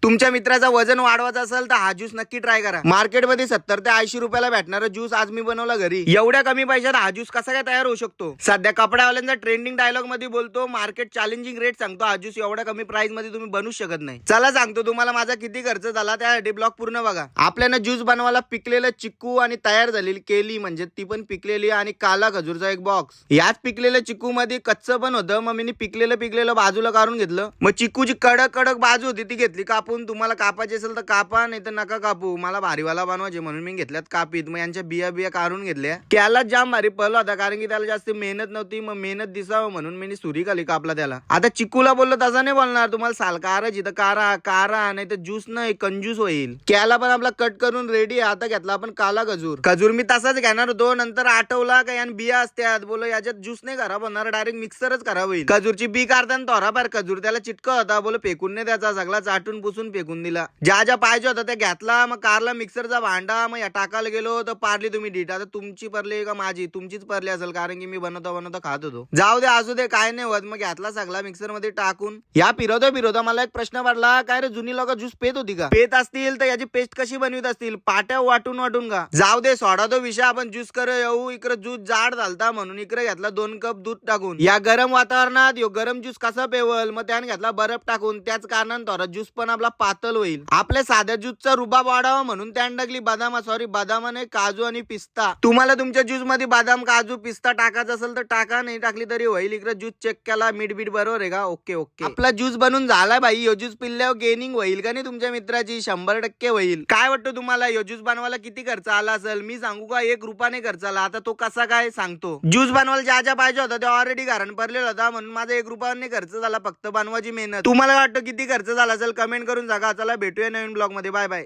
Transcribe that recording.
तुमच्या मित्राचा वजन वाढवायचं असेल तर हा ज्यूस नक्की ट्राय करा। मार्केटमध्ये 70 ते 80 रुपयाला भेटणारा ज्यूस आज मी बनवला घरी। एवढ्या कमी पैशात हा ज्यूस कसा काय तयार होऊ शकतो? सध्या कपड्यावाल्यांचा ट्रेंडिंग डायलॉग मध्ये बोलतो, मार्केट चॅलेंजिंग रेट सांगतो, हा ज्यूस एवढ्या कमी प्राइस मध्ये तुम्ही बनवू शकत नाही। चला सांगतो तुम्हाला माझा किती खर्च झाला, त्यासाठी ब्लॉग पूर्ण बघा। आपल्याला ज्यूस बनवायला पिकलेलं चिक्कू आणि तयार झालेली केली म्हणजे ती पण पिकलेली आणि काला खजूरचा एक बॉक्स। याच पिकलेल्या चिक्कू मध्ये कच्चं पण होतं, मग मी पिकलेलं बाजूला काढून घेतलं। मग चिक्कूची कडक बाजू होती ती घेतली कापून। तुम्हाला कापायची असेल तर कापा, नाही तर नका कापू। मला भारीवाला बनवायचे म्हणून मी घेतल्यात कापीत। मग यांच्या बिया काढून घेतल्या। त्याला जाम भारी पडला होता कारण की त्याला जास्त मेहनत नव्हती, मग मेहनत दिसावं म्हणून मी सुरी खाली कापला त्याला। आता चिक्कूला बोललो तसा नाही बोलणार, तुम्हाला साल काराची तर कारा नाही तर ज्यूस नाही कंजूस होईल। त्याला पण आपला कट करून रेडी। आता घेतला आपण काला खजूर मी तसाच घेणार होतो, नंतर आठवला का यान बिया असतात, बोलो याच्यात ज्यूस नाही खराब होणार, डायरेक्ट मिक्सरच खराब होईल। खजूरची बी काढताना थोडाफार खजूर त्याला चिटका होता, बोलो फेकून नाही त्याचा, सगळा चाटून पुसून फेकून दिला। ज्या पाहिजे होता त्या घेतला। मग कारला मिक्सरचा भांडा, मग या टाकायला गेलो तर पारली तुम्ही डीट। आता तुमची परली का माझी? तुमचीच परली असेल कारण की मी बनवता खात होतो। जाऊ दे असू दे, काय नाही होत। मग घेतला सगळा मिक्सर मध्ये टाकून। या फिरवता मला एक प्रश्न पडला, काय रे जुनी लोक ज्यूस पेत होती का? पेत असतील तर याची पेस्ट कशी बनवित असतील? पाट्या वाटून का? जाऊ दे, सोडा तो विषय। आपण ज्यूस कर येऊ। इकडे ज्यूस जाड झालता म्हणून इकडे घेतला 2 कप दूध टाकून। या गरम वातावरणात यो गरम ज्यूस कसा पेवल? मग त्याने घेतला बर्फ टाकून। त्याच कारणाने थोडा ज्यूस पण आपला पातळ होईल। आपल्या साध्या ज्यूसचा रुबाब वाढावा म्हणून त्याने टाकली बदाम नाही, काजू आणि पिस्ता। तुम्हाला तुमच्या ज्यूस मध्ये बदाम काजू पिस्ता टाकायचा असेल तर टाका, नाही टाकली तरी होईल। इकडे ज्यूस चेक केला, मीठ बरोबर आहे का? ओके। आपला ज्यूस बनून झालाय भाई। यो ज्यूस पिल्ल्यावर गेनिंग होईल का नाही तुमच्या मित्राची? 100% होईल। काय वाटतं तुम्हाला यो ज्यूस बनवायला किती खर्च आला असेल? मी सांगू का? 1 रुपयाने खर्च आला। आता तो कसा काय सांगतो। ज्यूस बनवायला ज्या पाहिजे होता ते ऑलरेडी घरान पडलेला होता म्हणून माझा 1 रुपयाने खर्च झाला, फक्त बनवायची मेहनत। तुम्हाला वाटतं किती खर्च झाला असेल? कमेंट करून सांगा। चला भेटूया नवीन ब्लॉग मध्ये, बाय बाय।